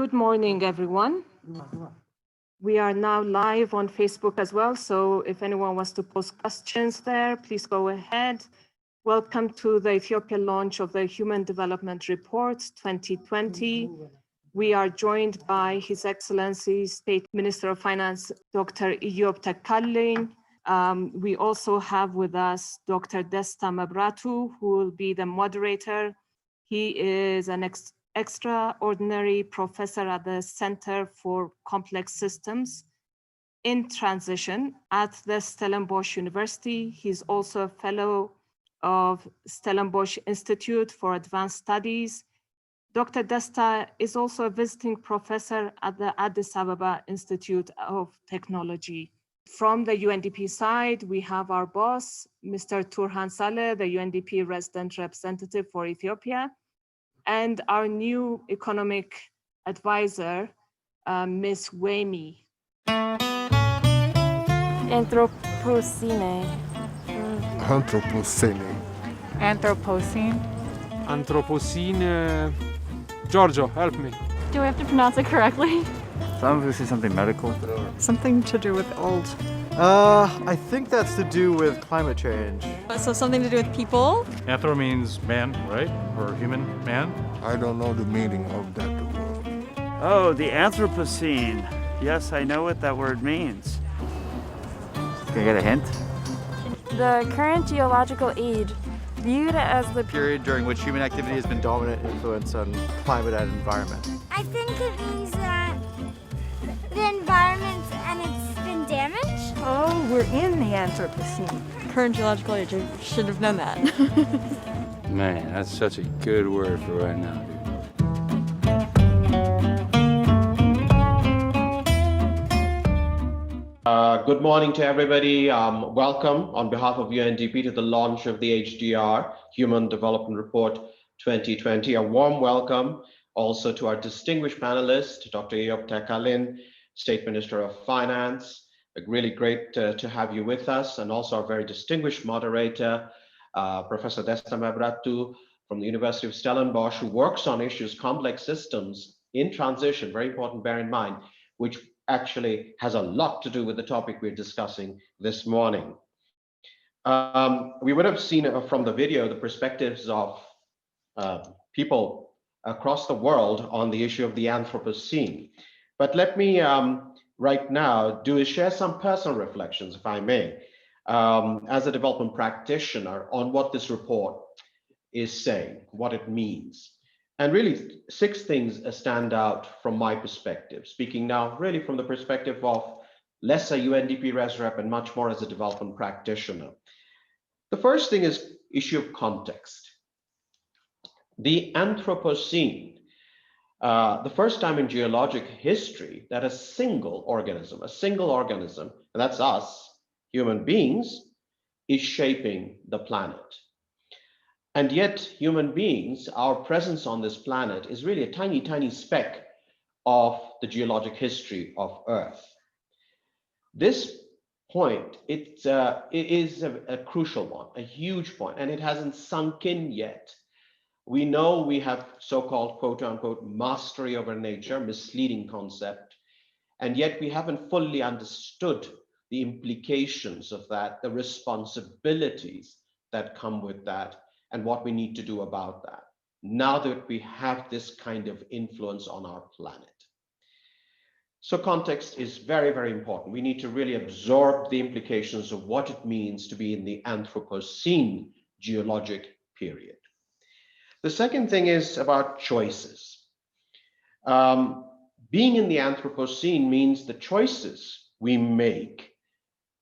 Good morning, everyone. We are now live on Facebook as well, so if anyone wants to post questions there, please go ahead. Welcome to the Ethiopia launch of the Human Development Report 2020. We are joined by His Excellency State Minister of Finance, Dr. Eyob Tekalin. We also have with us Dr. Desta Mebratu, who will be the moderator. He is an extraordinary professor at the Center for Complex Systems in Transition at the Stellenbosch University. He's also a fellow of Stellenbosch Institute for Advanced Studies. Dr. Desta is also a visiting professor at the Addis Ababa Institute of Technology. From the UNDP side, we have our boss, Mr. Turhan Saleh, the UNDP resident representative for Ethiopia, and our new economic advisor, Ms. Wemi. Anthropocene. Anthropocene. Anthropocene. Anthropocene. Giorgio, help me. Do I have to pronounce it correctly? Some of us say something medical. Something to do with old. I think that's to do with climate change. So something to do with people? Anthro means man, right? Or human man? I don't know the meaning of that word. Oh, the Anthropocene. Yes, I know what that word means. Can I get a hint? The current geological age, viewed as the Period during which human activity has been dominant influence on climate and environment. I think it means that the environment and it's been damaged. Oh, we're in the Anthropocene. Current geological age. I should have known that. Man, that's such a good word for right now, dude. Good morning to everybody. Welcome on behalf of UNDP to the launch of the HDR, Human Development Report 2020. A warm welcome also to our distinguished panelist, Dr. Eyob Tekalin, State Minister of Finance. Really great to have you with us, and also our very distinguished moderator, Professor Desta Mebratu from the University of Stellenbosch, who works on issues, complex systems in transition, very important, bear in mind, which actually has a lot to do with the topic we're discussing this morning. We would have seen from the video the perspectives of people across the world on the issue of the Anthropocene. But let me right now share some personal reflections, if I may, as a development practitioner on what this report is saying, what it means. And really 6 things stand out from my perspective, speaking now really from the perspective of less a UNDP res rep and much more as a development practitioner. The first thing is issue of context. The Anthropocene, the first time in geologic history that a single organism, and that's us, human beings, is shaping the planet. And yet human beings, our presence on this planet is really a tiny, tiny speck of the geologic history of Earth. This point, it is a crucial one, a huge point, and it hasn't sunk in yet. We know we have so-called quote unquote mastery over nature, misleading concept, and yet we haven't fully understood the implications of that, the responsibilities that come with that, and what we need to do about that, now that we have this kind of influence on our planet. So context is very, very important. We need to really absorb the implications of what it means to be in the Anthropocene geologic period. The second thing is about choices. Being in the Anthropocene means the choices we make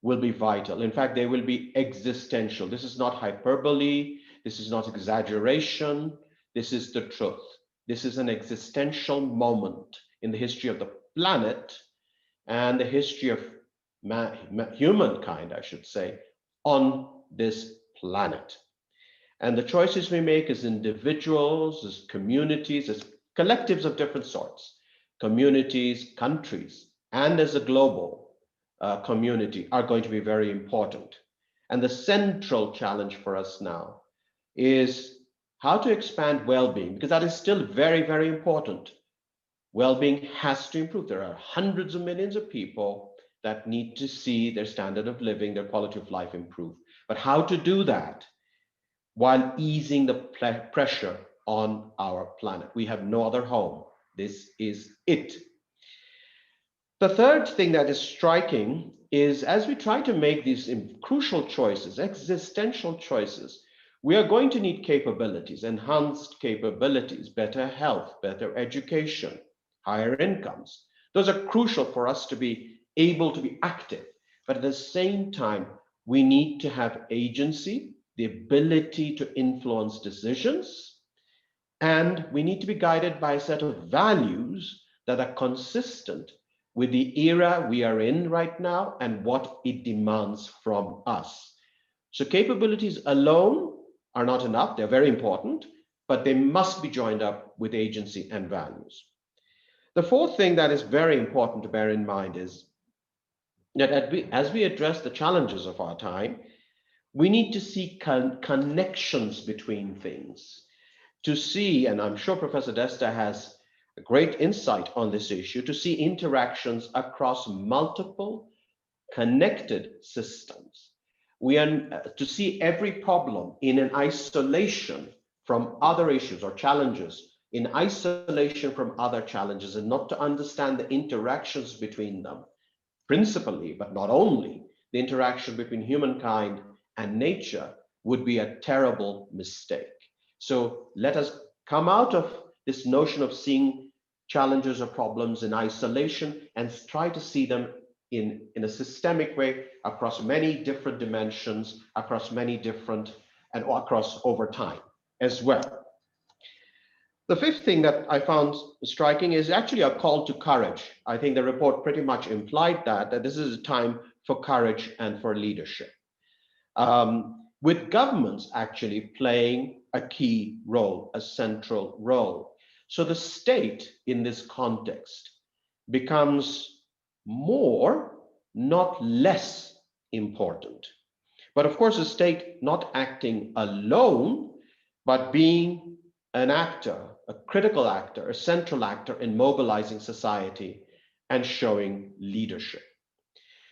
will be vital. In fact, they will be existential. This is not hyperbole. This is not exaggeration. This is the truth. This is an existential moment in the history of the planet and the history of humankind, I should say, on this planet. And the choices we make as individuals, as communities, as collectives of different sorts, communities, countries, and as a global community are going to be very important. And the central challenge for us now is how to expand well-being, because that is still very, very important. well-being has to improve. There are hundreds of millions of people that need to see their standard of living, their quality of life improve. But how to do that while easing the pressure on our planet? We have no other home. This is it. The third thing that is striking is as we try to make these crucial choices, existential choices, we are going to need capabilities, enhanced capabilities, better health, better education, higher incomes. Those are crucial for us to be able to be active. But at the same time, we need to have agency, the ability to influence decisions, and we need to be guided by a set of values that are consistent with the era we are in right now and what it demands from us. So capabilities alone are not enough. They're very important, but they must be joined up with agency and values. The fourth thing that is very important to bear in mind is that as we address the challenges of our time, we need to see connections between things, to see, and I'm sure Professor Desta has a great insight on this issue, to see interactions across multiple connected systems. We are to see every problem in an isolation from other issues or challenges, in isolation from other challenges, and not to understand the interactions between them, principally, but not only, the interaction between humankind and nature would be a terrible mistake. So let us come out of this notion of seeing challenges or problems in isolation and try to see them in a systemic way across many different dimensions, across many different, and across over time as well. The fifth thing that I found striking is actually a call to courage. I think the report pretty much implied that this is a time for courage and for leadership. With governments actually playing a key role, a central role. So the state in this context becomes more, not less important. But of course, the state not acting alone, but being an actor, a critical actor, a central actor in mobilizing society and showing leadership.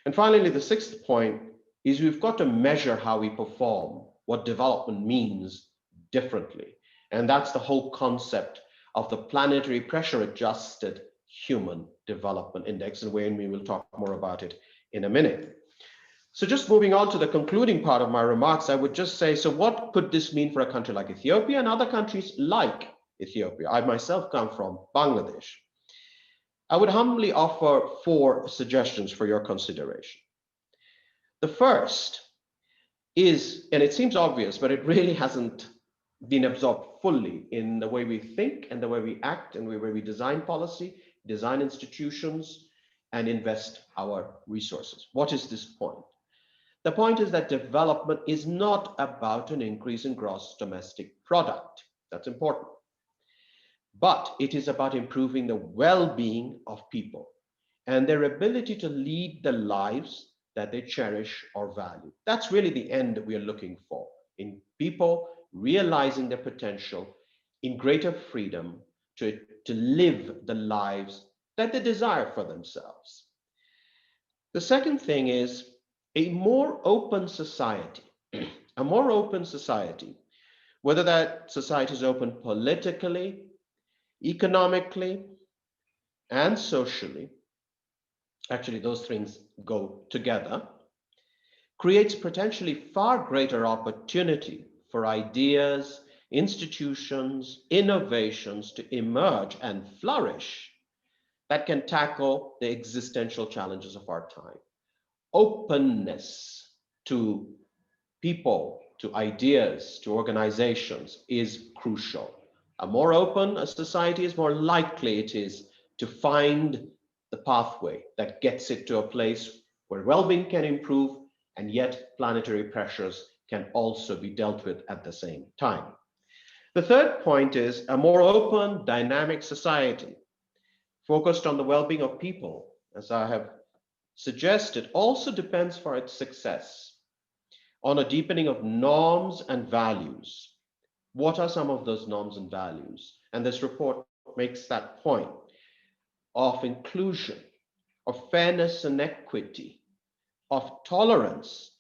And finally, the sixth point is we've got to measure how we perform, what development means differently. And that's the whole concept of the Planetary Pressure Adjusted Human Development Index, and Wayne, we will talk more about it in a minute. So just moving on to the concluding part of my remarks, I would just say, so what could this mean for a country like Ethiopia and other countries like Ethiopia? I myself come from Bangladesh. I would humbly offer 4 suggestions for your consideration. The first is, and it seems obvious, but it really hasn't been absorbed fully in the way we think and the way we act and the way we design policy, design institutions, and invest our resources. What is this point? The point is that development is not about an increase in gross domestic product. That's important. But it is about improving the well-being of people and their ability to lead the lives that they cherish or value. That's really the end that we are looking for, in people realizing their potential in greater freedom to live the lives that they desire for themselves. The second thing is a more open society, a more open society, whether that society is open politically, economically, and socially, actually those things go together, creates potentially far greater opportunity for ideas, institutions, innovations to emerge and flourish that can tackle the existential challenges of our time. Openness to people, to ideas, to organizations is crucial. A more open a society is, more likely it is to find the pathway that gets it to a place where well-being can improve and yet planetary pressures can also be dealt with at the same time. The third point is a more open, dynamic society focused on the well-being of people, as I have suggested, also depends for its success on a deepening of norms and values. What are some of those norms and values? And this report makes that point. of inclusion, of fairness and equity, of tolerance,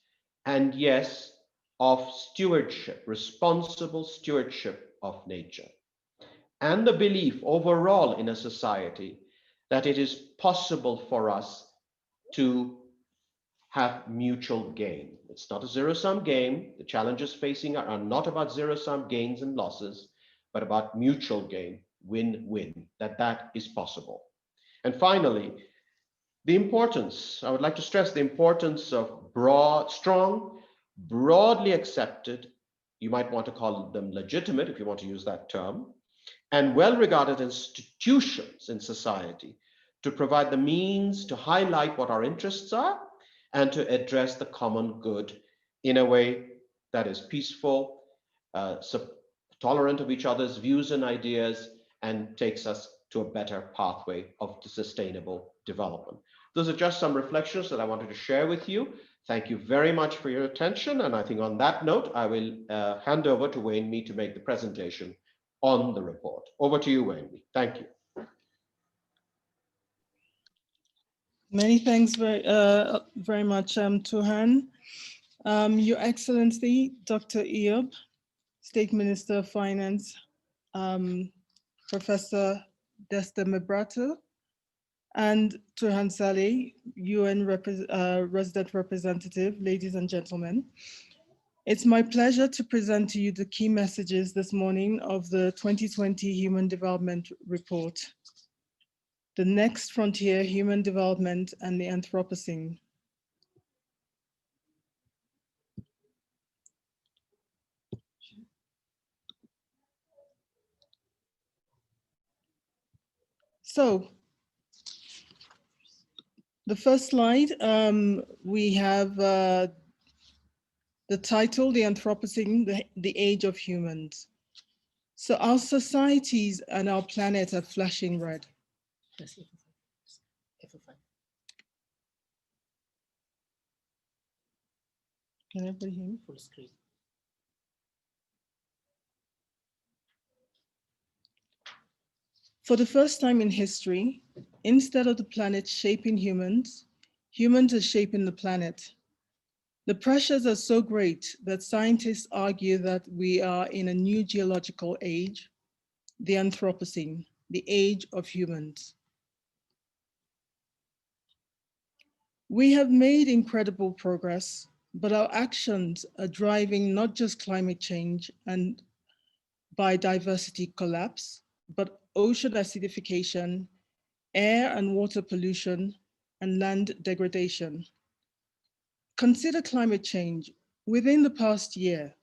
and yes, of stewardship, responsible stewardship of nature, and the belief overall in a society that it is possible for us to have mutual gain. It's not a zero-sum game. The challenges facing are not about zero-sum gains and losses, but about mutual gain, win-win, that is possible. And finally, the importance, I would like to stress the importance of strong, broadly accepted, you might want to call them legitimate if you want to use that term, and well-regarded institutions in society to provide the means to highlight what our interests are and to address the common good in a way that is peaceful, tolerant of each other's views and ideas, and takes us to a better pathway of sustainable development. Those are just some reflections that I wanted to share with you. Thank you very much for your attention. And I think on that note, I will hand over to Wayne Mee to make the presentation on the report. Over to you, Wayne Mee. Thank you. Many thanks very much, Tuhan. Your Excellency, Dr. Eob, State Minister of Finance, Professor Desta Mebratu, and Tuhan Saleh, UN Resident Representative, ladies and gentlemen. It's my pleasure to present to you the key messages this morning of the 2020 Human Development Report, The Next Frontier, Human Development and the Anthropocene. So, the first slide, we have the title, The Anthropocene, the Age of Humans. So our societies and our planet are flashing red. Can everybody hear me? Full screen. For the first time in history, instead of the planet shaping humans, humans are shaping the planet. The pressures are so great that scientists argue that we are in a new geological age, the Anthropocene, the age of humans. We have made incredible progress, but our actions are driving not just climate change and biodiversity collapse, but ocean acidification, air and water pollution, and land degradation. Consider climate change. Within the past year,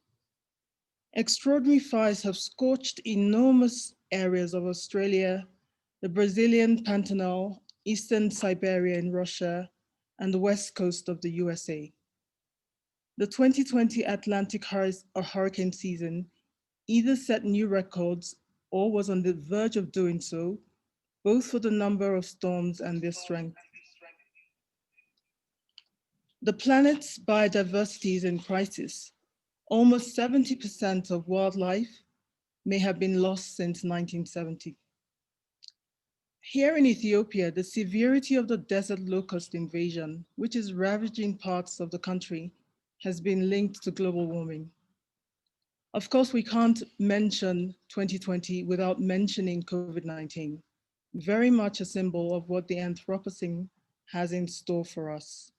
extraordinary fires have scorched enormous areas of Australia, the Brazilian Pantanal, Eastern Siberia in Russia, and the west coast of the USA. The 2020 Atlantic hurricane season either set new records or was on the verge of doing so, both for the number of storms and their strength. The planet's biodiversity is in crisis. Almost 70% of wildlife may have been lost since 1970. Here in Ethiopia, the severity of the desert locust invasion, which is ravaging parts of the country, has been linked to global warming. Of course, we can't mention 2020 without mentioning COVID-19, very much a symbol of what the Anthropocene has in store for us.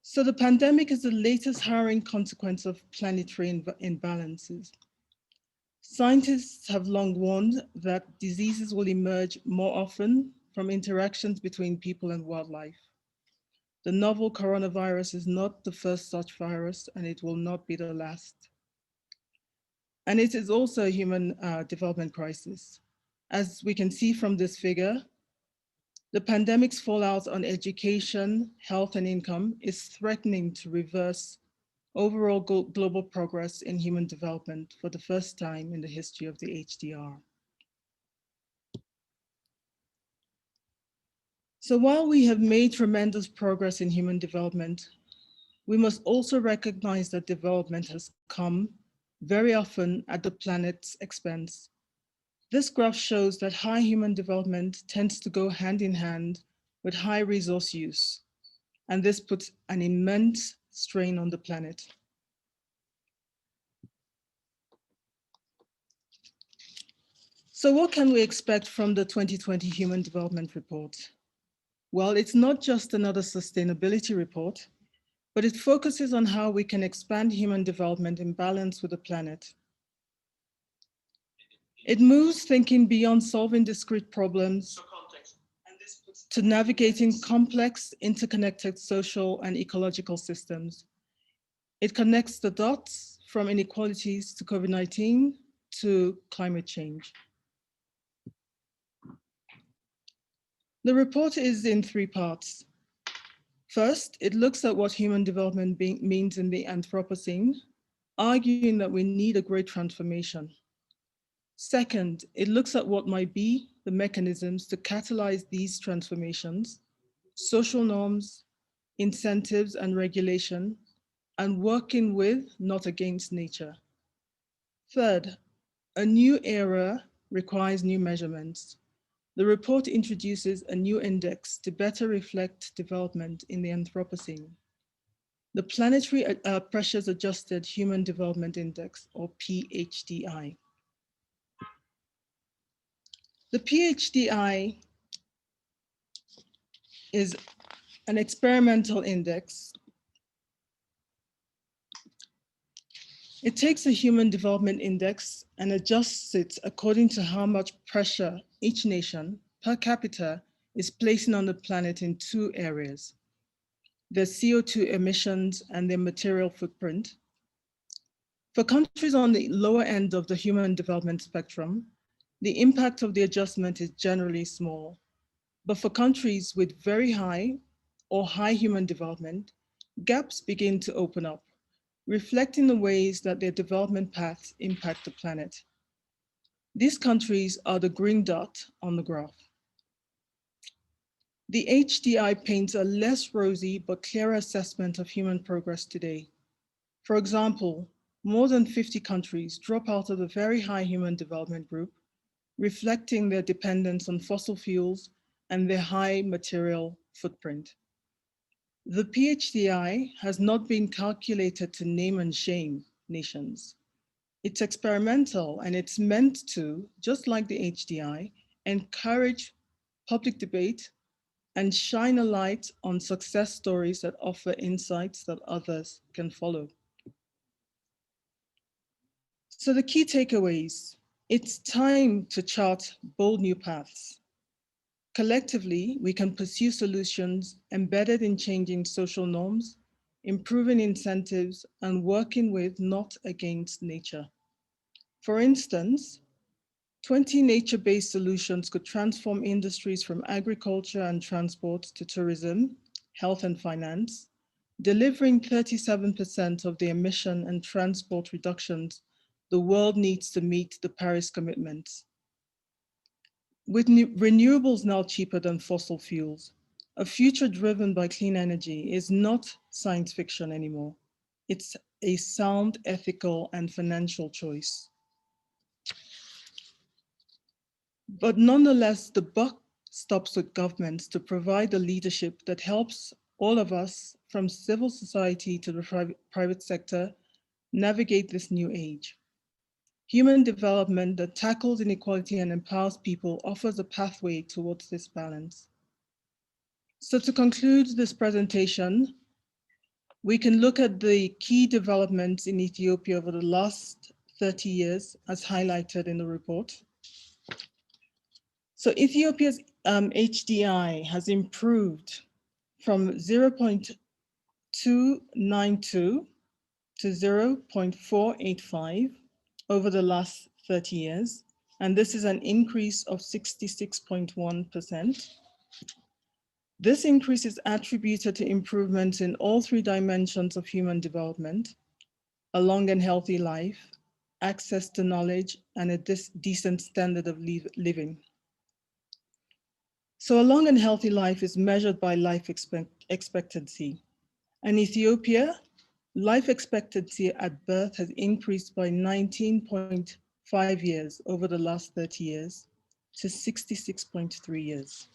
So the pandemic is the latest harrowing consequence of planetary imbalances. Scientists have long warned that diseases will emerge more often from interactions between people and wildlife. The novel coronavirus is not the first such virus, and it will not be the last. And it is also a human development crisis. As we can see from this figure, the pandemic's fallout on education, health, and income is threatening to reverse overall global progress in human development for the first time in the history of the HDR. So while we have made tremendous progress in human development, we must also recognize that development has come very often at the planet's expense. This graph shows that high human development tends to go hand in hand with high resource use, and this puts an immense strain on the planet. So what can we expect from the 2020 Human Development Report? Well, it's not just another sustainability report, but it focuses on how we can expand human development in balance with the planet. It moves thinking beyond solving discrete problems to navigating complex, interconnected social and ecological systems. It connects the dots from inequalities to COVID-19 to climate change. The report is in 3 parts. First, it looks at what human development means in the Anthropocene, arguing that we need a great transformation. Second, it looks at what might be the mechanisms to catalyze these transformations, social norms, incentives and regulation, and working with, not against nature. Third, a new era requires new measurements. The report introduces a new index to better reflect development in the Anthropocene. The Planetary Pressures Adjusted Human Development Index, or PHDI. The PHDI is an experimental index. It takes a human development index and adjusts it according to how much pressure each nation per capita is placing on the planet in 2 areas: their CO2 emissions and their material footprint. For countries on the lower end of the human development spectrum, the impact of the adjustment is generally small. But for countries with very high or high human development, gaps begin to open up, reflecting the ways that their development paths impact the planet. These countries are the green dot on the graph. The HDI paints a less rosy but clearer assessment of human progress today. For example, more than 50 countries drop out of the very high human development group, reflecting their dependence on fossil fuels and their high material footprint. The PHDI has not been calculated to name and shame nations. It's experimental and it's meant to, just like the HDI, encourage public debate and shine a light on success stories that offer insights that others can follow. So the key takeaways: it's time to chart bold new paths. Collectively, we can pursue solutions embedded in changing social norms, improving incentives, and working with, not against, nature. For instance, 20 nature-based solutions could transform industries from agriculture and transport to tourism, health and finance, delivering 37% of the emission and transport reductions the world needs to meet the Paris commitments. With renewables now cheaper than fossil fuels, a future driven by clean energy is not science fiction anymore. It's a sound ethical and financial choice. But nonetheless, the buck stops with governments to provide the leadership that helps all of us, from civil society to the private sector, navigate this new age. Human development that tackles inequality and empowers people offers a pathway towards this balance. So to conclude this presentation, we can look at the key developments in Ethiopia over the last 30 years as highlighted in the report. So Ethiopia's HDI has improved from 0.292 to 0.485 over the last 30 years. And this is an increase of 66.1%. This increase is attributed to improvements in all 3 dimensions of human development: a long and healthy life, access to knowledge, and a decent standard of living. So a long and healthy life is measured by life expectancy. And Ethiopia Life expectancy at birth has increased by 19.5 years over the last 30 years to 66.3 years.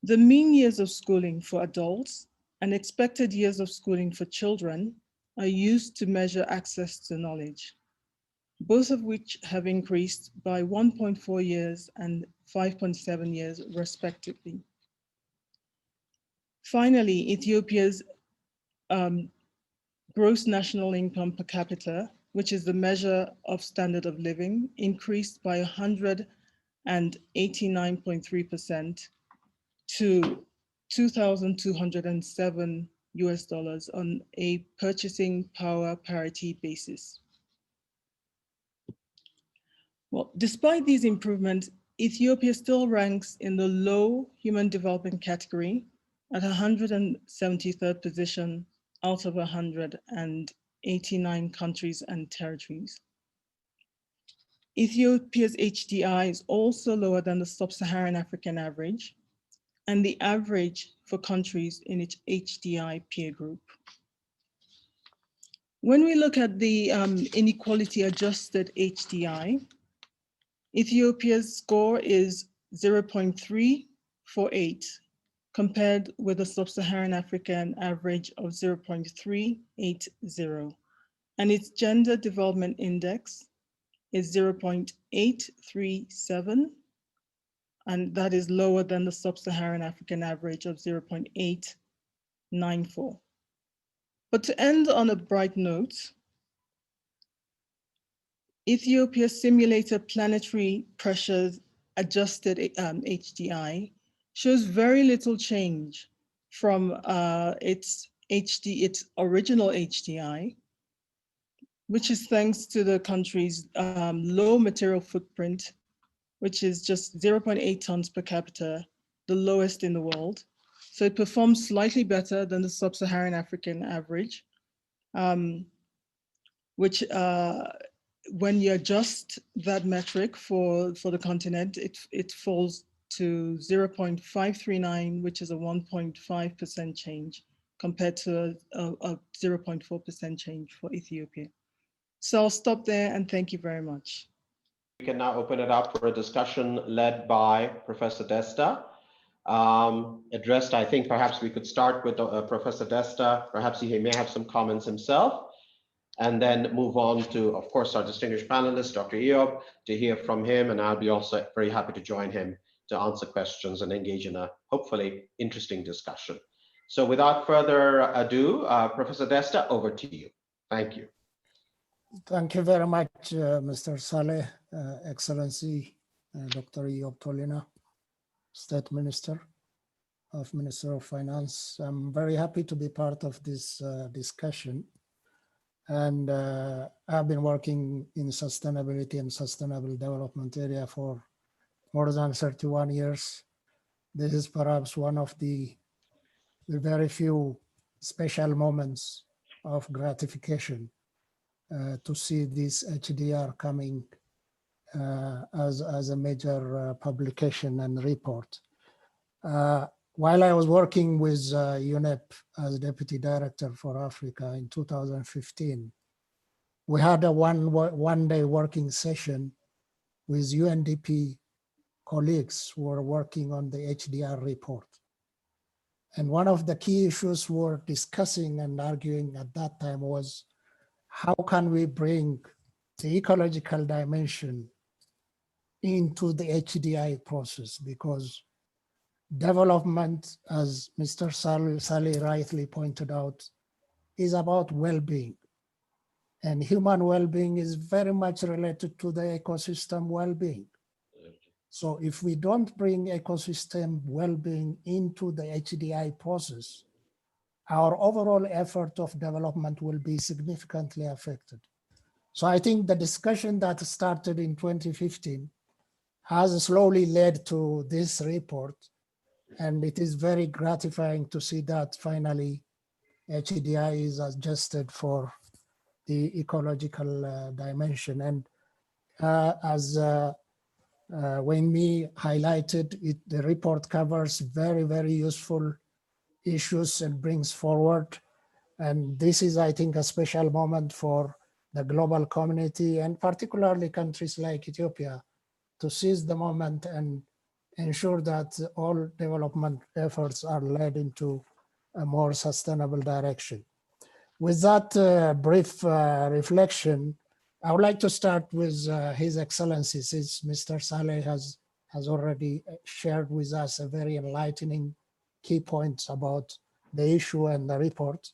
The mean years of schooling for adults and expected years of schooling for children are used to measure access to knowledge, both of which have increased by 1.4 years and 5.7 years respectively. Finally, Ethiopia's gross national income per capita, which is the measure of standard of living, increased by 189.3% to $2,207 on a purchasing power parity basis. Well, despite these improvements, Ethiopia still ranks in the low human development category at 173rd position out of 189 countries and territories. Ethiopia's HDI is also lower than the sub-Saharan African average and the average for countries in its HDI peer group. When we look at the inequality adjusted HDI, Ethiopia's score is 0.348, compared with the sub-Saharan African average of 0.380. And its gender development index is 0.837, and that is lower than the sub-Saharan African average of 0.894. But to end on a bright note, Ethiopia's simulated planetary pressures adjusted HDI shows very little change from its original HDI, which is thanks to the country's low material footprint, which is just 0.8 tons per capita, the lowest in the world. So it performs slightly better than the sub-Saharan African average, which when you adjust that metric for the continent, it falls to 0.539, which is a 1.5% change compared to a 0.4% change for Ethiopia. So I'll stop there and thank you very much. We can now open it up for a discussion led by Professor Desta. Addressed, I think perhaps we could start with Professor Desta. Perhaps he may have some comments himself, and then move on to, of course, our distinguished panelist, Dr. Eob, to hear from him. And I'll be also very happy to join him to answer questions and engage in a hopefully interesting discussion. So without further ado, Professor Desta, over to you. Thank you. Thank you very much, Mr. Saleh, Excellency, Dr. Eob Tolina, State Minister of Finance. I'm very happy to be part of this discussion. And I've been working in sustainability and sustainable development area for more than 31 years. This is perhaps one of the very few special moments of gratification to see this HDR coming as a major publication and report. While I was working with UNEP as Deputy Director for Africa in 2015, we had a one-day working session with UNDP colleagues who were working on the HDR report. And one of the key issues we're discussing and arguing at that time was, how can we bring the ecological dimension into the HDI process? Because development, as Mr. Saleh rightly pointed out, is about well-being. And human well-being is very much related to the ecosystem well-being. So if we don't bring ecosystem well-being into the HDI process, our overall effort of development will be significantly affected. So I think the discussion that started in 2015 has slowly led to this report. And it is very gratifying to see that finally HDI is adjusted for the ecological dimension. And as Wayne highlighted, the report covers very, very useful issues and brings forward And this is, I think, a special moment for the global community and particularly countries like Ethiopia to seize the moment and ensure that all development efforts are led into a more sustainable direction. With that brief reflection, I would like to start with His Excellency, since Mr. Saleh has already shared with us a very enlightening key points about the issue and the report.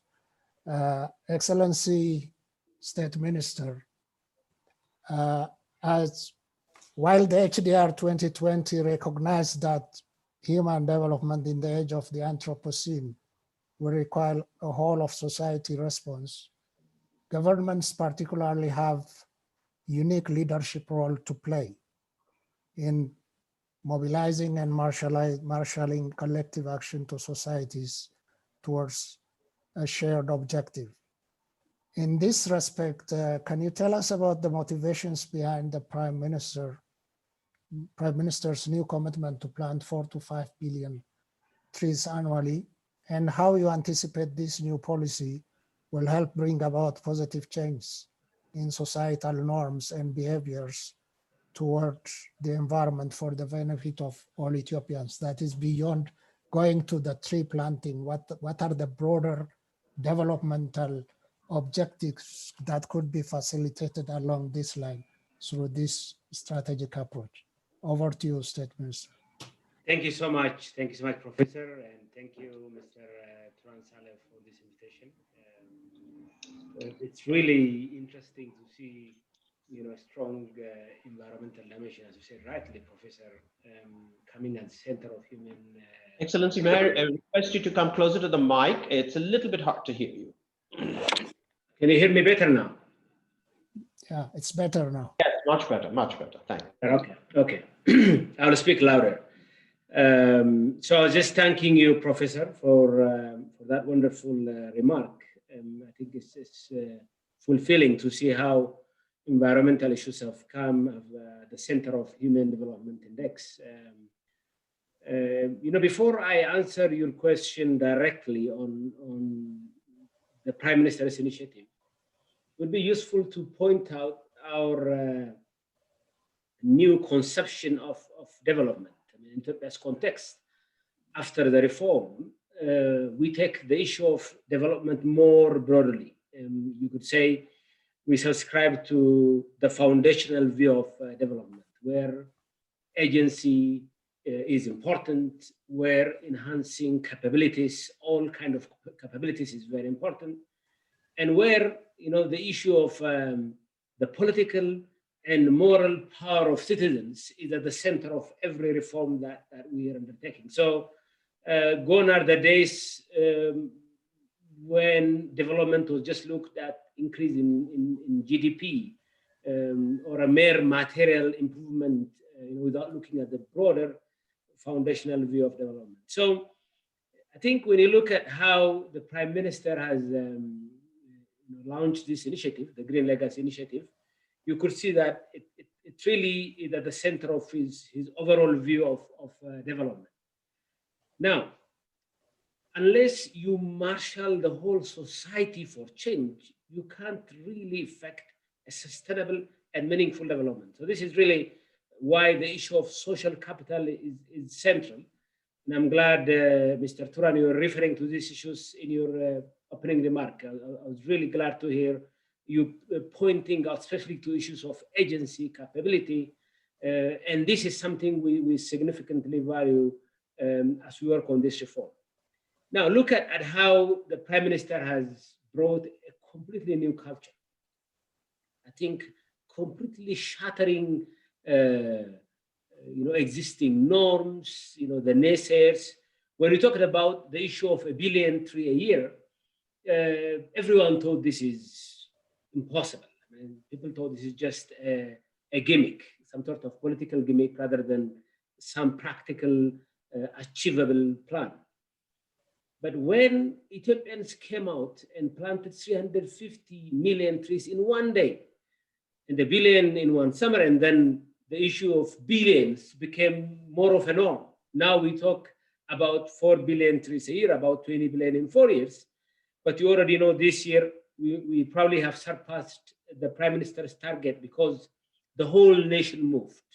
Excellency State Minister, while the HDR 2020 recognized that human development in the age of the Anthropocene will require a whole of society response, governments particularly have unique leadership role to play in mobilizing and marshalling collective action to societies towards a shared objective. In this respect, can you tell us about the motivations behind the Prime Minister's new commitment to plant 4 to 5 billion trees annually, and how you anticipate this new policy will help bring about positive change in societal norms and behaviors towards the environment for the benefit of all Ethiopians? That is beyond going to the tree planting. What are the broader developmental objectives that could be facilitated along this line through this strategic approach? Over to you, State Minister. Thank you so much. Thank you so much, Professor, and thank you, Mr. Turan Saleh, for this invitation. It's really interesting to see, strong environmental dimension, as you said rightly, Professor, coming at the center of human. Excellency, may I request you to come closer to the mic? It's a little bit hard to hear you. Can you hear me better now? Yeah, it's better now. Yes, much better, thank you. Okay. I'll speak louder. So I was just thanking you, Professor, for that wonderful remark. I think it's fulfilling to see how environmental issues have come at the center of Human Development Index. Before I answer your question directly on the Prime Minister's initiative, it would be useful to point out our new conception of development. In Ethiopia's context, after the reform, we take the issue of development more broadly. You could say we subscribe to the foundational view of development, where agency is important, where enhancing capabilities, all kind of capabilities is very important, and where the issue of the political and moral power of citizens is at the center of every reform that we are undertaking. So gone are the days when development was just looked at increase in GDP or a mere material improvement without looking at the broader foundational view of development. So I think when you look at how the Prime Minister has launched this initiative, the Green Legacy Initiative, you could see that it really is at the center of his overall view of development. Now, unless you marshal the whole society for change, you can't really effect a sustainable and meaningful development. So this is really why the issue of social capital is central. And I'm glad, Mr. Turan, you were referring to these issues in your opening remark. I was really glad to hear you pointing out especially to issues of agency, capability, and this is something we significantly value as we work on this reform. Now, look at how the Prime Minister has brought a completely new culture. I think completely shattering, existing norms, the naysayers. When we talked about the issue of 1 billion tree a year, everyone thought this is impossible. I mean, people thought this is just a gimmick, some sort of political gimmick rather than some practical, achievable plan. But when Ethiopians came out and planted 350 million trees in one day, and 1 billion in one summer, and then the issue of billions became more of a norm. Now we talk about 4 billion trees a year, about 20 billion in 4 years. But you already know this year we probably have surpassed the Prime Minister's target because the whole nation moved,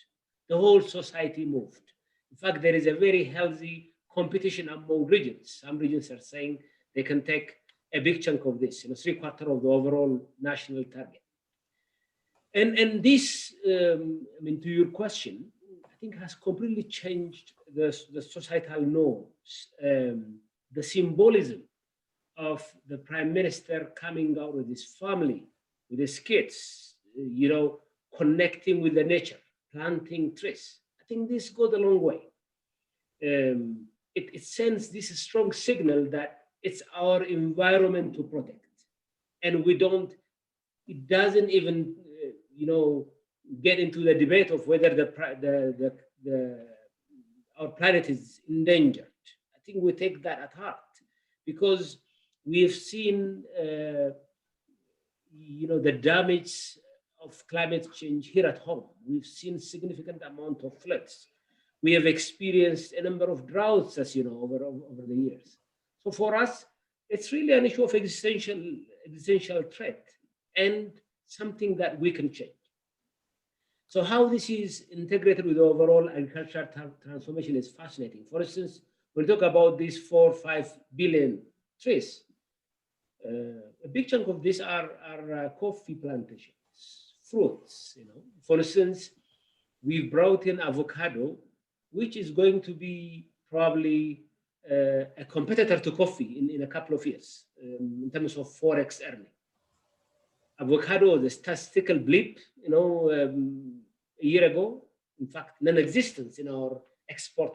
the whole society moved. In fact, there is a very healthy competition among regions. Some regions are saying they can take a big chunk of this, 3/4 of the overall national target. And this, to your question, I think has completely changed the societal norms, the symbolism of the Prime Minister coming out with his family, with his kids, connecting with the nature, planting trees. I think this goes a long way. It sends this strong signal that it's our environment to protect, and it doesn't even, get into the debate of whether our planet is endangered. I think we take that at heart because we've seen, the damage of climate change here at home. We've seen significant amount of floods. We have experienced a number of droughts, as you know, over the years. So for us, it's really an issue of existential threat and something that we can change. So how this is integrated with the overall agricultural transformation is fascinating. For instance, when we talk about these 4 or 5 billion trees, a big chunk of these are coffee plantations, fruits. For instance, we've brought in avocado, which is going to be probably a competitor to coffee in a couple of years in terms of forex earning. Avocado, the statistical blip, a year ago, in fact, non-existence in our export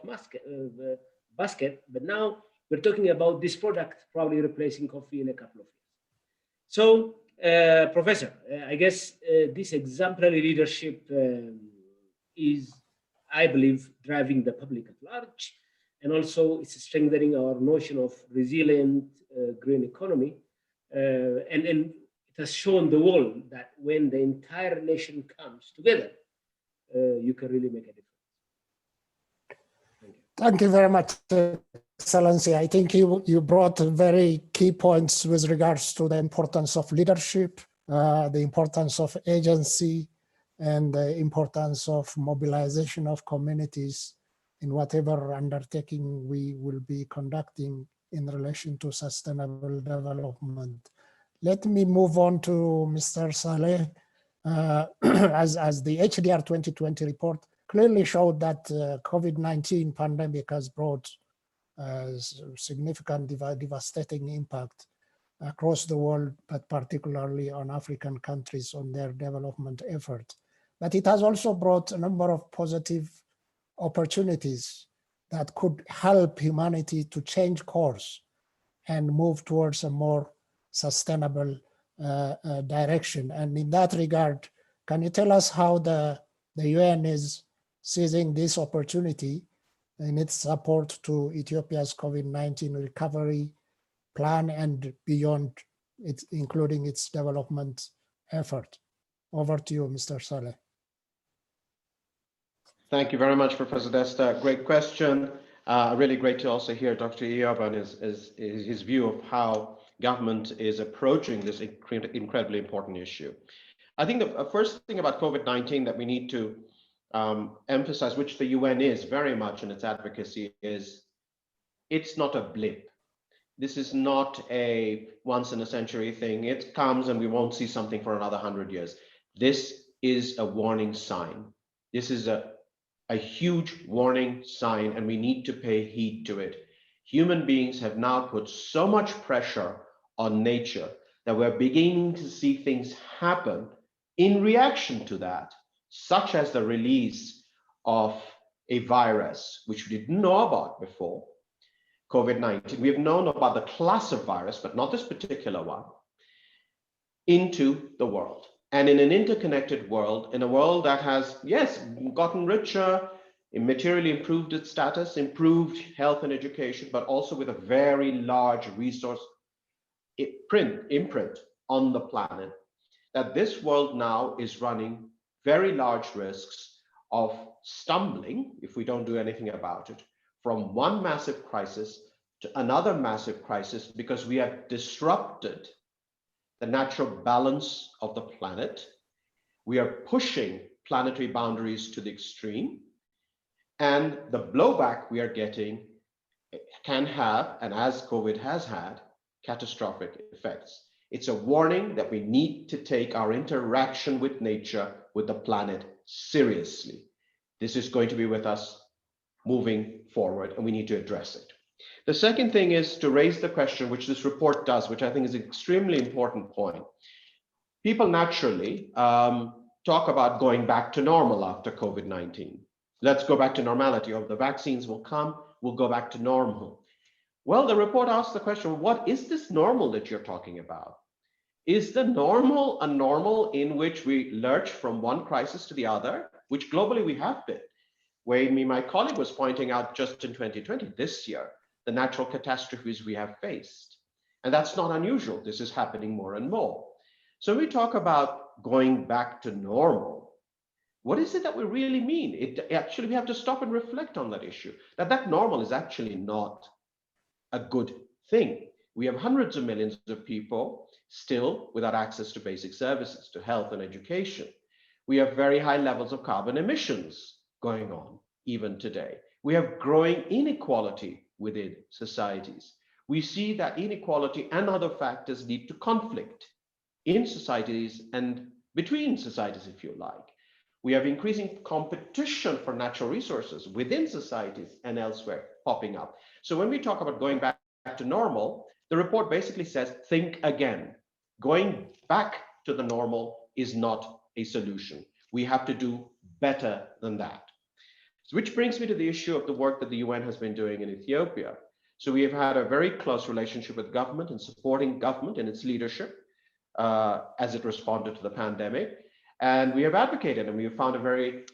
basket, but now we're talking about this product probably replacing coffee in a couple of years. So, Professor, I guess this exemplary leadership is, I believe, driving the public at large, and also it's strengthening our notion of resilient green economy, and it has shown the world that when the entire nation comes together, you can really make a difference. Thank you very much, Excellency. I think you brought very key points with regards to the importance of leadership, the importance of agency, and the importance of mobilization of communities in whatever undertaking we will be conducting in relation to sustainable development. Let me move on to Mr. Saleh. As the HDR 2020 report clearly showed that COVID-19 pandemic has brought significant devastating impact across the world, but particularly on African countries on their development effort. But it has also brought a number of positive opportunities that could help humanity to change course and move towards a more sustainable direction. And in that regard, can you tell us how the UN is seizing this opportunity in its support to Ethiopia's COVID-19 recovery plan and beyond, including its development effort? Over to you, Mr. Saleh. Thank you very much, Professor Desta. Great question. Really great to also hear Dr. Eob and his view of how government is approaching this incredibly important issue. I think the first thing about COVID-19 that we need to emphasize, which the UN is very much in its advocacy, is it's not a blip. This is not a once in a century thing. It comes and we won't see something for another 100 years. This is a warning sign. This is a huge warning sign, and we need to pay heed to it. Human beings have now put so much pressure on nature that we're beginning to see things happen in reaction to that, such as the release of a virus, which we didn't know about before, COVID-19. We've known about the class of virus, but not this particular one, into the world. And in an interconnected world, in a world that has, yes, gotten richer, materially improved its status, improved health and education, but also with a very large resource imprint on the planet, that this world now is running very large risks of stumbling, if we don't do anything about it, from one massive crisis to another massive crisis because we have disrupted the natural balance of the planet. We are pushing planetary boundaries to the extreme, and the blowback we are getting can have, and as COVID has had, catastrophic effects. It's a warning that we need to take our interaction with nature, with the planet, seriously. This is going to be with us moving forward, and we need to address it. The second thing is to raise the question, which this report does, which I think is an extremely important point. People naturally talk about going back to normal after COVID-19. Let's go back to normality, or the vaccines will come, we'll go back to normal. Well, the report asks the question, what is this normal that you're talking about? Is the normal a normal in which we lurch from one crisis to the other, which globally we have been? Where my colleague was pointing out just in 2020, this year, the natural catastrophes we have faced. And that's not unusual. This is happening more and more. So we talk about going back to normal. What is it that we really mean? Actually, we have to stop and reflect on that issue, that normal is actually not a good thing. We have hundreds of millions of people still without access to basic services, to health and education. We have very high levels of carbon emissions going on even today. We have growing inequality within societies. We see that inequality and other factors lead to conflict in societies and between societies, if you like. We have increasing competition for natural resources within societies and elsewhere popping up. So when we talk about going back to normal, the report basically says, think again. Going back to the normal is not a solution. We have to do better than that. Which brings me to the issue of the work that the UN has been doing in Ethiopia. So we have had a very close relationship with government and supporting government in its leadership as it responded to the pandemic. And we have advocated, and we have found a very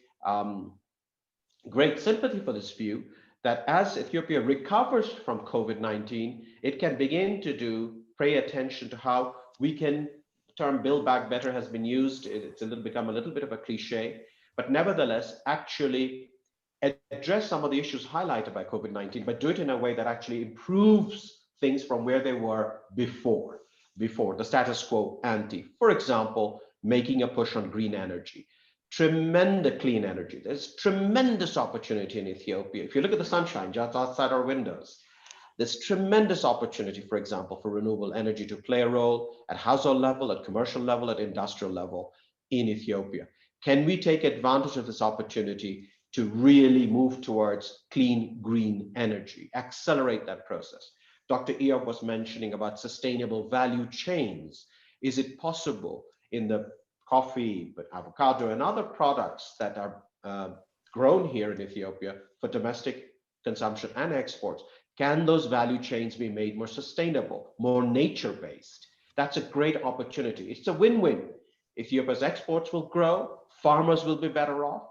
great sympathy for this view, that as Ethiopia recovers from COVID-19, it can begin to pay attention to how we can, the term build back better has been used, it's become a little bit of a cliche, but nevertheless, actually address some of the issues highlighted by COVID-19, but do it in a way that actually improves things from where they were before the status quo ante. For example, making a push on green energy, tremendous clean energy. There's tremendous opportunity in Ethiopia. If you look at the sunshine just outside our windows, there's tremendous opportunity, for example, for renewable energy to play a role at household level, at commercial level, at industrial level in Ethiopia. Can we take advantage of this opportunity to really move towards clean, green energy, accelerate that process? Dr. Eob was mentioning about sustainable value chains. Is it possible in the coffee, but avocado and other products that are grown here in Ethiopia for domestic consumption and exports, can those value chains be made more sustainable, more nature-based? That's a great opportunity. It's a win-win. Ethiopia's exports will grow, farmers will be better off,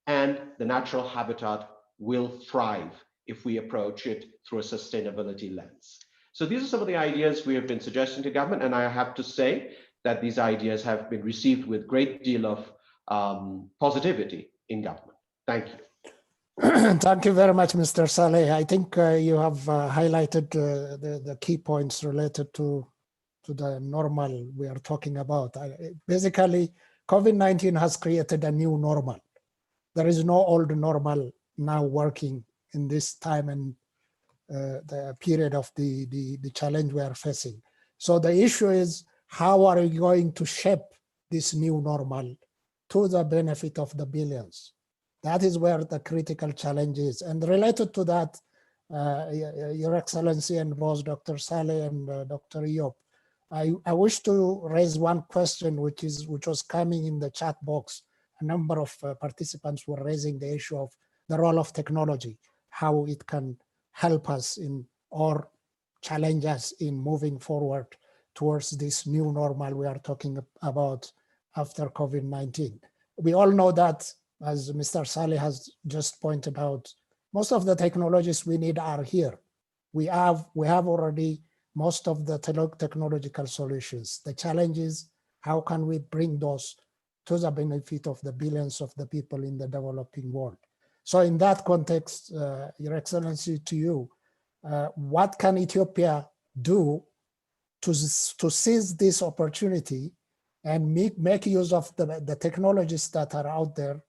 and the natural habitat will thrive if we approach it through a sustainability lens. So these are some of the ideas we have been suggesting to government, and I have to say that these ideas have been received with great deal of positivity in government. Thank you. Thank you very much, Mr. Saleh. I think you have highlighted the key points related to the normal we are talking about. Basically, COVID-19 has created a new normal. There is no old normal now working in this time and the period of the challenge we are facing. So the issue is, how are we going to shape this new normal to the benefit of the billions? That is where the critical challenge is. And related to that, Your Excellency and both Dr. Saleh and Dr. Eob, I wish to raise one question which was coming in the chat box. A number of participants were raising the issue of the role of technology, how it can help us in or challenge us in moving forward towards this new normal we are talking about after COVID-19. We all know that, as Mr. Saleh has just pointed out, most of the technologies we need are here. We have already most of the technological solutions. The challenge is, how can we bring those to the benefit of the billions of the people in the developing world? So in that context, Your Excellency, to you, what can Ethiopia do to seize this opportunity and make use of the technologies that are out there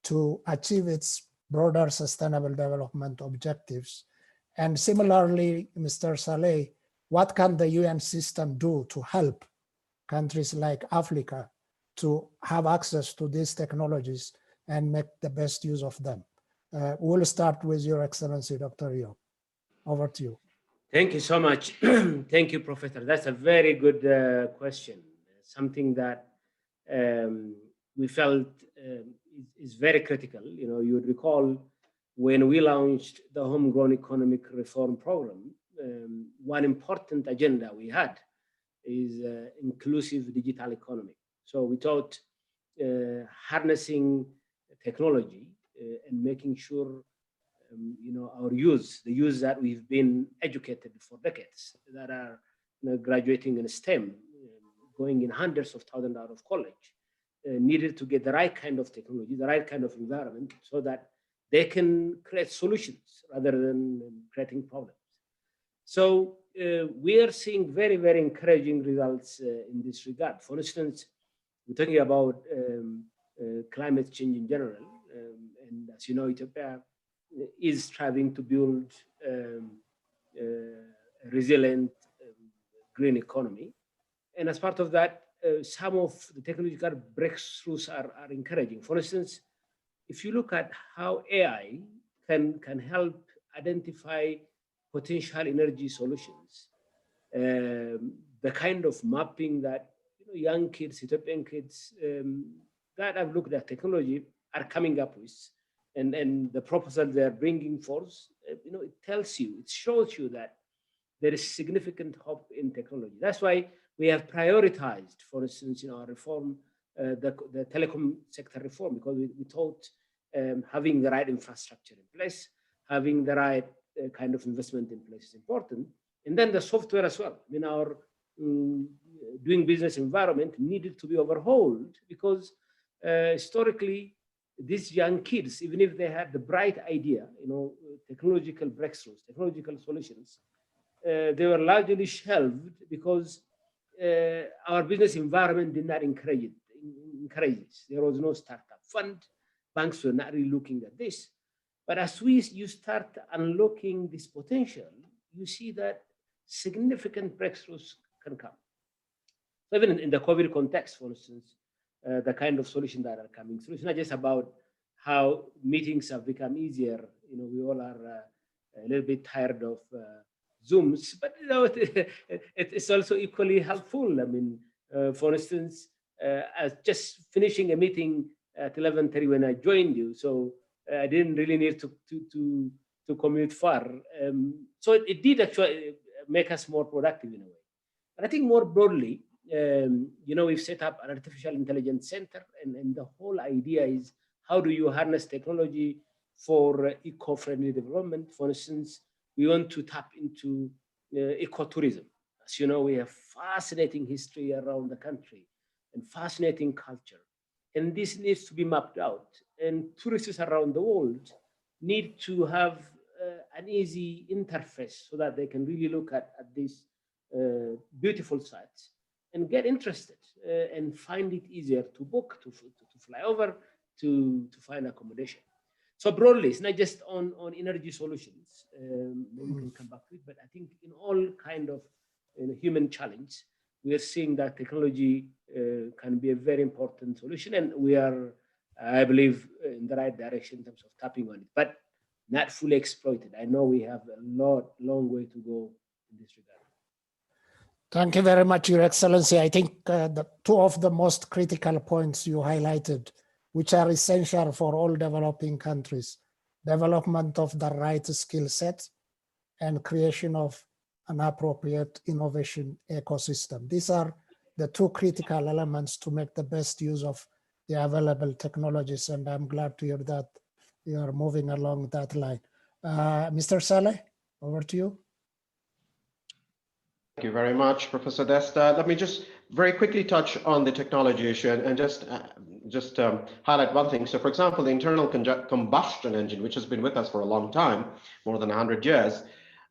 to achieve its broader sustainable development objectives? And similarly, Mr. Saleh, what can the UN system do to help countries like Africa to have access to these technologies and make the best use of them? We'll start with Your Excellency, Dr. Rio. Over to you. Thank you so much. Thank you, Professor. That's a very good question. Something that we felt is very critical. You know, you would recall when we launched the Homegrown Economic Reform Program, one important agenda we had is inclusive digital economy. So we thought harnessing technology and making sure you know, our youth, the youth that we've been educated for decades, that are graduating in STEM, going in hundreds of thousands out of college, needed to get the right kind of technology, the right kind of environment, so that they can create solutions rather than creating problems. So we are seeing very, very encouraging results in this regard. For instance, we're talking about climate change in general, and as you know, Ethiopia is striving to build a resilient green economy. And as part of that, some of the technological breakthroughs are encouraging. For instance, if you look at how AI can help identify potential energy solutions, the kind of mapping that young kids, Ethiopian kids that have looked at technology are coming up with, and the proposal they're bringing forth, you know, it tells you, it shows you that there is significant hope in technology. That's why we have prioritized, for instance, in our reform, the telecom sector reform, because we thought having the right infrastructure in place, having the right kind of investment in place is important. And then the software as well. I mean, our doing business environment needed to be overhauled because historically, these young kids, even if they had the bright idea, you know, technological breakthroughs, technological solutions, they were largely shelved because our business environment did not encourage it. There was no startup fund. Banks were not really looking at this. But as you start unlocking this potential, you see that significant breakthroughs can come. So even in the COVID context, for instance, the kind of solutions that are coming through, it's not just about how meetings have become easier. You know, we all are a little bit tired of Zooms, but you know, it's also equally helpful. I mean, for instance, as just finishing a meeting at 11:30 when I joined you, so I didn't really need to commute far. So it did actually make us more productive in a way. But I think more broadly, you know, we've set up an artificial intelligence center, and the whole idea is how do you harness technology for eco-friendly development? For instance, we want to tap into ecotourism. As you know, we have fascinating history around the country and fascinating culture. And this needs to be mapped out. And tourists around the world need to have an easy interface so that they can really look at these beautiful sites and get interested and find it easier to book, to fly over, to find accommodation. So broadly, it's not just on energy solutions. Maybe we can come back to it, but I think in all kind of human challenge, we are seeing that technology can be a very important solution, and we are, I believe, in the right direction in terms of tapping on it, but not fully exploited. I know we have a long way to go in this regard. Thank you very much, Your Excellency. I think the two of the most critical points you highlighted, which are essential for all developing countries, development of the right skill set and creation of an appropriate innovation ecosystem. These are the two critical elements to make the best use of the available technologies, and I'm glad to hear that you are moving along that line. Mr. Saleh, over to you. Thank you very much, Professor Desta. Let me just very quickly touch on the technology issue and just highlight one thing. So, for example, the internal combustion engine, which has been with us for a long time, more than 100 years,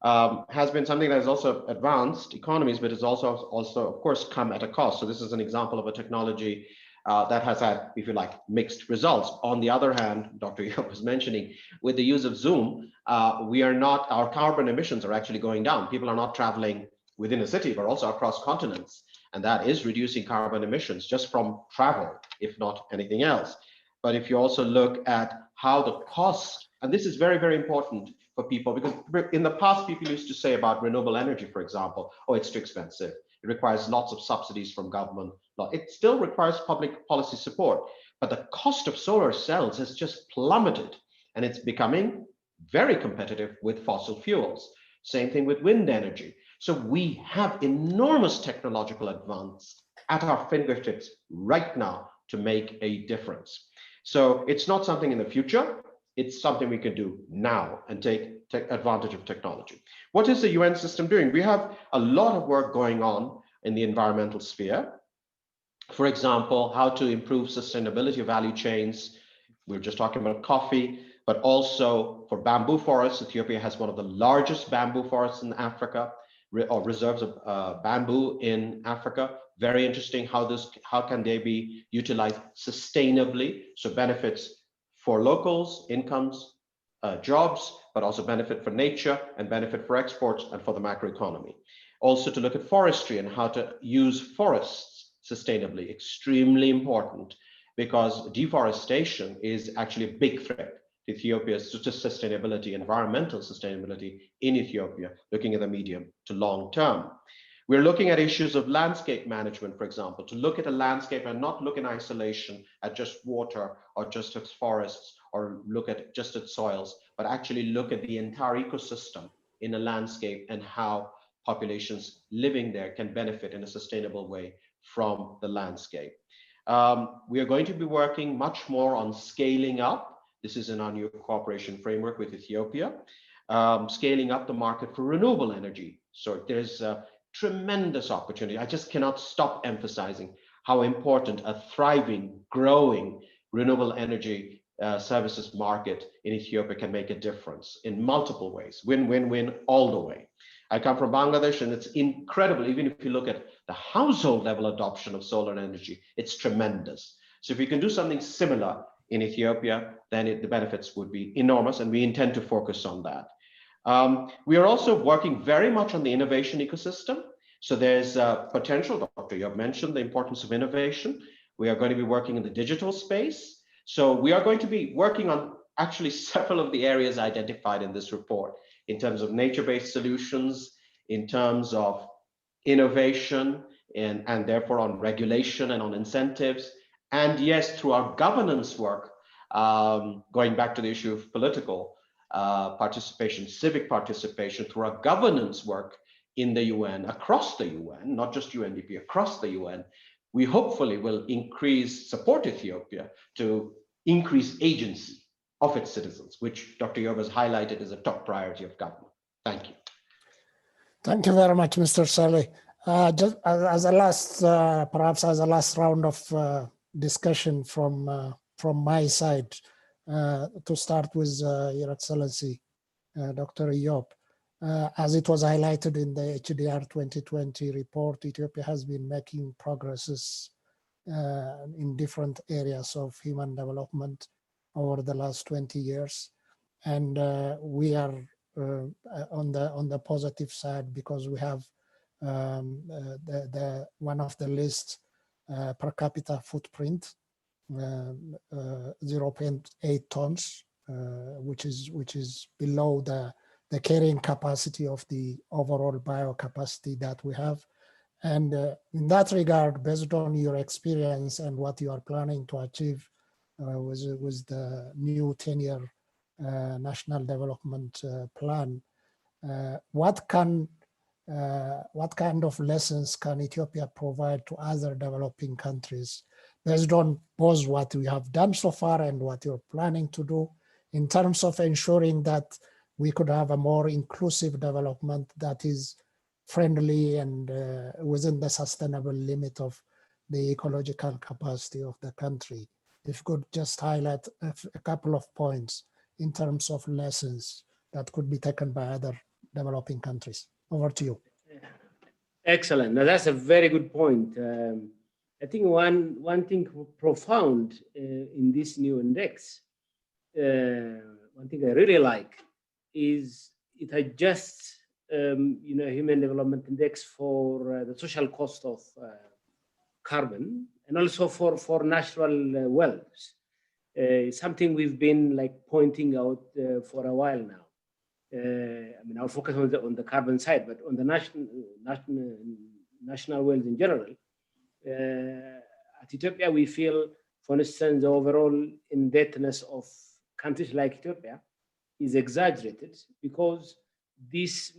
has been something that has also advanced economies, but it's also of course come at a cost. So this is an example of a technology that has had, if you like, mixed results. On the other hand, Dr. Yop was mentioning, with the use of Zoom, our carbon emissions are actually going down. People are not traveling within a city, but also across continents. And that is reducing carbon emissions just from travel, if not anything else. But if you also look at how the cost, and this is very, very important for people, because in the past, people used to say about renewable energy, for example, oh, it's too expensive. It requires lots of subsidies from government. It still requires public policy support, but the cost of solar cells has just plummeted, and it's becoming very competitive with fossil fuels. Same thing with wind energy. So we have enormous technological advance at our fingertips right now to make a difference. So it's not something in the future, it's something we can do now and take advantage of technology. What is the UN system doing? We have a lot of work going on in the environmental sphere. For example, how to improve sustainability of value chains. We were just talking about coffee, but also for bamboo forests. Ethiopia has one of the largest bamboo forests in Africa, or reserves of bamboo in Africa. Very interesting how can they be utilized sustainably, so benefits for locals, incomes, jobs, but also benefit for nature and benefit for exports and for the macroeconomy. Also to look at forestry and how to use forests sustainably, extremely important, because deforestation is actually a big threat to Ethiopia's sustainability, environmental sustainability in Ethiopia, looking at the medium to long term. We're looking at issues of landscape management, for example, to look at a landscape and not look in isolation at just water or just its forests or look at just its soils, but actually look at the entire ecosystem in a landscape and how populations living there can benefit in a sustainable way from the landscape. We are going to be working much more on scaling up. This is in our new cooperation framework with Ethiopia, scaling up the market for renewable energy. So there's a tremendous opportunity. I just cannot stop emphasizing how important a thriving, growing renewable energy services market in Ethiopia can make a difference in multiple ways. Win, win, win all the way. I come from Bangladesh, and it's incredible. Even if you look at the household level adoption of solar energy, it's tremendous. So if we can do something similar in Ethiopia, then the benefits would be enormous, and we intend to focus on that. We are also working very much on the innovation ecosystem. So there's potential. Dr. Yob mentioned the importance of innovation. We are going to be working in the digital space. So we are going to be working on actually several of the areas identified in this report in terms of nature-based solutions, in terms of innovation, and therefore on regulation and on incentives. And yes, through our governance work, going back to the issue of political participation, civic participation, through our governance work in the UN, across the UN, not just UNDP, across the UN, we hopefully will support Ethiopia to increase agency of its citizens, which Dr. Yob has highlighted as a top priority of government. Thank you. Thank you very much, Mr. Saleh. Just as a last, perhaps as a last round of discussion from my side, to start with Your Excellency, Dr. Yob. As it was highlighted in the HDR 2020 report, Ethiopia has been making progresses in different areas of human development over the last 20 years. And we are on the positive side because we have one of the least per capita footprint, 0.8 tons, which is below the carrying capacity of the overall biocapacity that we have. And in that regard, based on your experience and what you are planning to achieve with the new 10-year National Development Plan, what kind of lessons can Ethiopia provide to other developing countries based on both what we have done so far and what you're planning to do in terms of ensuring that we could have a more inclusive development that is friendly and within the sustainable limit of the ecological capacity of the country? If you could just highlight a couple of points in terms of lessons that could be taken by other developing countries. Over to you. Excellent. Now that's a very good point. I think one thing profound in this new index, one thing I really like is it adjusts, Human Development Index for the social cost of carbon and also for natural wealth. Something we've been like pointing out for a while now. I'll focus on the carbon side, but on the national wealth in general. At Ethiopia, we feel, for instance, the overall indebtedness of countries like Ethiopia is exaggerated because these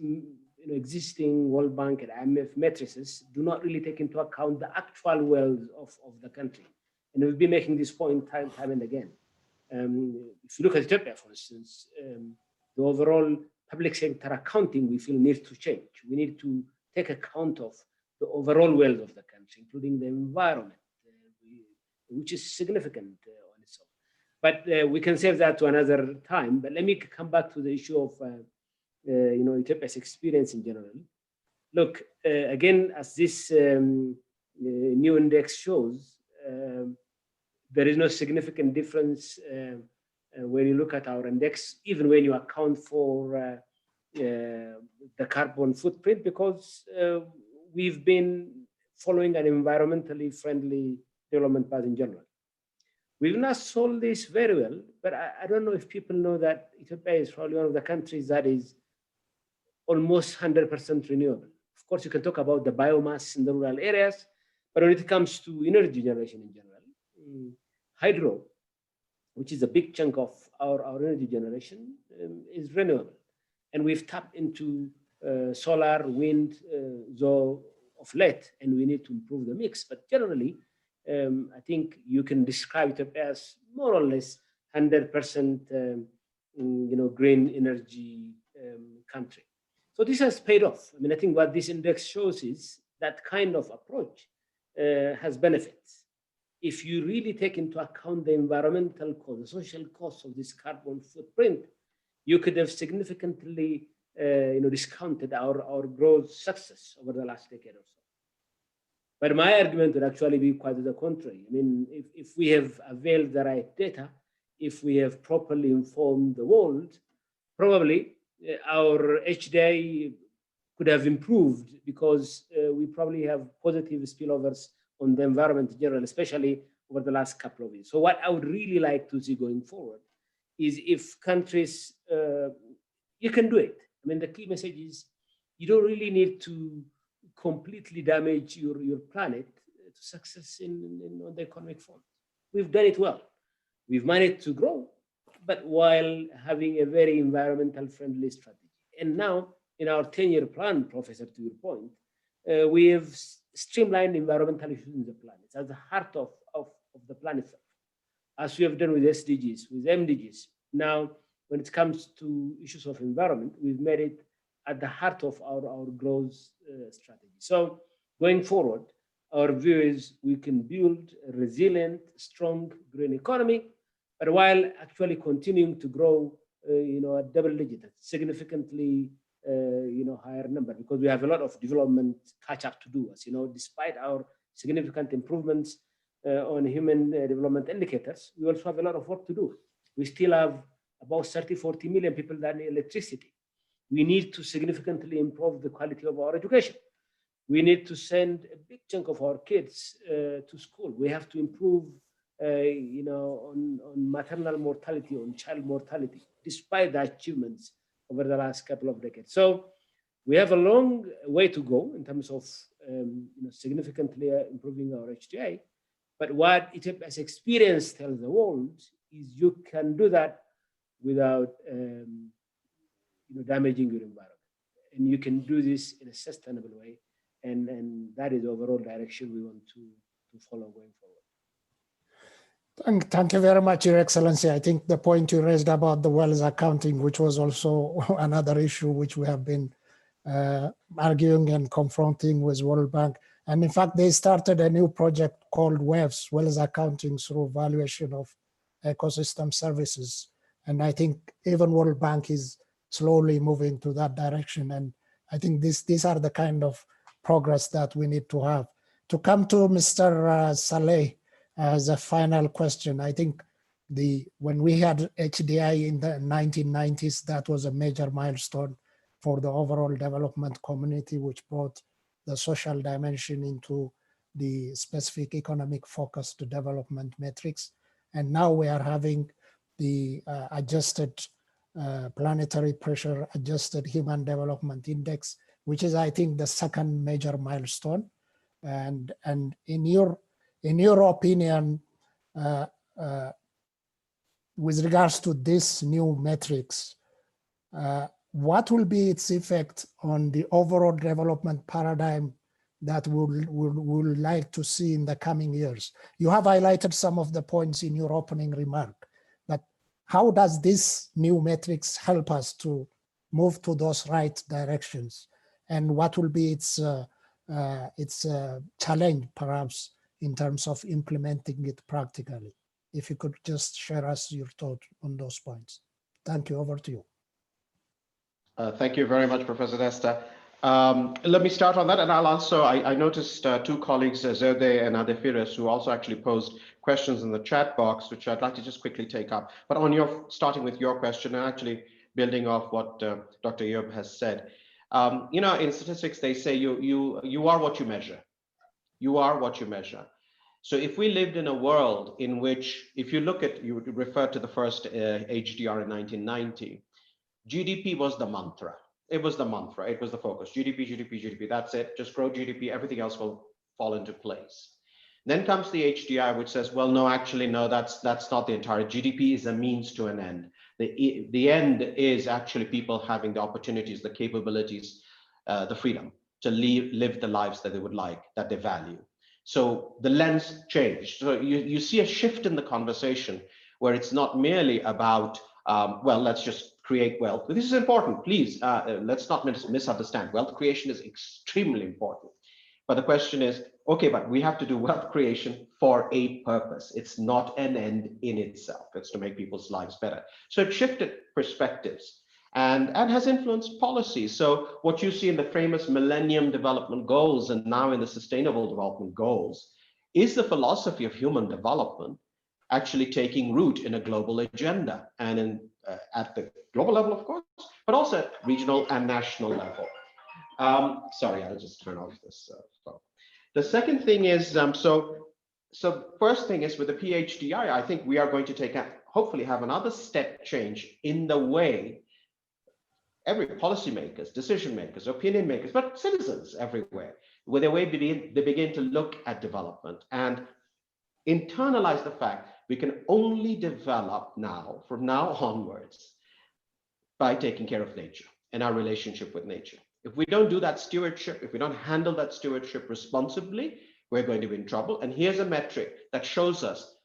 existing World Bank and IMF matrices do not really take into account the actual wealth of the country. And we've been making this point time and again. If you look at Ethiopia, for instance, the overall public sector accounting we feel needs to change. We need to take account of the overall wealth of the country, including the environment, which is significant on its own. But we can save that to another time. But let me come back to the issue of Ethiopia's experience in general. Look, again, as this new index shows, there is no significant difference when you look at our index, even when you account for the carbon footprint, because we've been following an environmentally friendly development path in general. We've not solved this very well, but I don't know if people know that Ethiopia is probably one of the countries that is almost 100% renewable. Of course, you can talk about the biomass in the rural areas, but when it comes to energy generation in general, hydro, which is a big chunk of our energy generation, is renewable. And we've tapped into solar, wind, though of late, and we need to improve the mix. But generally, I think you can describe Ethiopia as more or less 100% green energy country. So this has paid off. I think what this index shows is that kind of approach has benefits. If you really take into account the environmental cost, the social cost of this carbon footprint, you could have significantly discounted our growth success over the last decade or so. But my argument would actually be quite the contrary. If we have availed the right data, if we have properly informed the world, probably our HDI could have improved because we probably have positive spillovers on the environment in general, especially over the last couple of years. So what I would really like to see going forward is if countries, you can do it. The key message is you don't really need to completely damage your planet to success on the economic front. We've done it well. We've managed to grow, but while having a very environmental friendly strategy. And now in our 10-year plan, Professor, to your point, we have streamlined environmental issues in the planet. It's at the heart of the planet, as we have done with SDGs, with MDGs. Now, when it comes to issues of environment, we've made it at the heart of our growth strategy. So going forward, our view is we can build a resilient, strong green economy, but while actually continuing to grow, at double digit, significantly, higher number, because we have a lot of development catch up to do. As you know, despite our significant improvements on human development indicators, we also have a lot of work to do. We still have about 30-40 million people that need electricity. We need to significantly improve the quality of our education. We need to send a big chunk of our kids to school. We have to improve, on maternal mortality, on child mortality, despite the achievements over the last couple of decades. So we have a long way to go in terms of significantly improving our HDI. But what Ethiopia's experience tells the world is you can do that without damaging your environment. And you can do this in a sustainable way. And that is the overall direction we want to follow going forward. Thank you very much, Your Excellency. I think the point you raised about the wealth accounting, which was also another issue which we have been arguing and confronting with World Bank. And in fact, they started a new project called WEVS, Wealth Accounting through Valuation of Ecosystem Services. And I think even World Bank is slowly moving to that direction. And I think these are the kind of progress that we need to have. To come to Mr. Saleh as a final question, I think when we had HDI in the 1990s, that was a major milestone for the overall development community, which brought the social dimension into the specific economic focused development metrics. And now we are having the adjusted planetary pressure adjusted human development index, which is, I think, the second major milestone. And in your opinion, with regards to this new metrics, what will be its effect on the overall development paradigm that we'll like to see in the coming years? You have highlighted some of the points in your opening remark, but how does this new metrics help us to move to those right directions? And what will be its challenge, perhaps, in terms of implementing it practically? If you could just share us your thoughts on those points. Thank you. Over to you. Thank you very much, Professor Desta. Let me start on that, and I'll also, I noticed two colleagues, Zerde and Adefires, who also actually posed questions in the chat box, which I'd like to just quickly take up. But on starting with your question, and actually building off what Dr. Eob has said, in statistics, they say you are what you measure. You are what you measure. So if we lived in a world in which, if you look at, you referred to the first HDR in 1990, GDP was the mantra. It was the mantra. It was the focus. GDP, GDP, GDP. That's it. Just grow GDP. Everything else will fall into place. Then comes the HDI, which says, well, no, actually, no, that's not the entire. GDP is a means to an end. The end is actually people having the opportunities, the capabilities, the freedom to live the lives that they would like, that they value. So the lens changed. So you see a shift in the conversation where it's not merely about, well, let's just create wealth. But this is important, please. Let's not misunderstand. Wealth creation is extremely important. But the question is, okay, but we have to do wealth creation for a purpose. It's not an end in itself. It's to make people's lives better. So it shifted perspectives and has influenced policy. So what you see in the famous Millennium Development Goals and now in the Sustainable Development Goals is the philosophy of human development actually taking root in a global agenda and at the global level, of course, but also at regional and national level. Sorry, I'll just turn off this phone. The second thing is, so first thing is with the PHDI, I think we are going to hopefully have another step change in the way every policymakers, decision makers, opinion makers, but citizens everywhere, where they begin to look at development and internalize the fact we can only develop now, from now onwards, by taking care of nature and our relationship with nature. If we don't do that stewardship, if we don't handle that stewardship responsibly, we're going to be in trouble. And here's a metric that shows us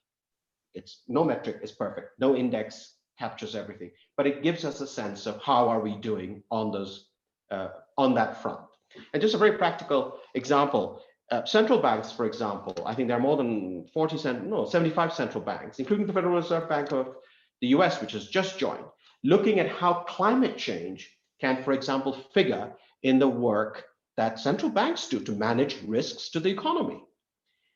no metric is perfect, no index captures everything, but it gives us a sense of how are we doing on that front. And just a very practical example, central banks, for example, I think there are more than 75 central banks, including the Federal Reserve Bank of the US, which has just joined, looking at how climate change can, for example, figure in the work that central banks do to manage risks to the economy.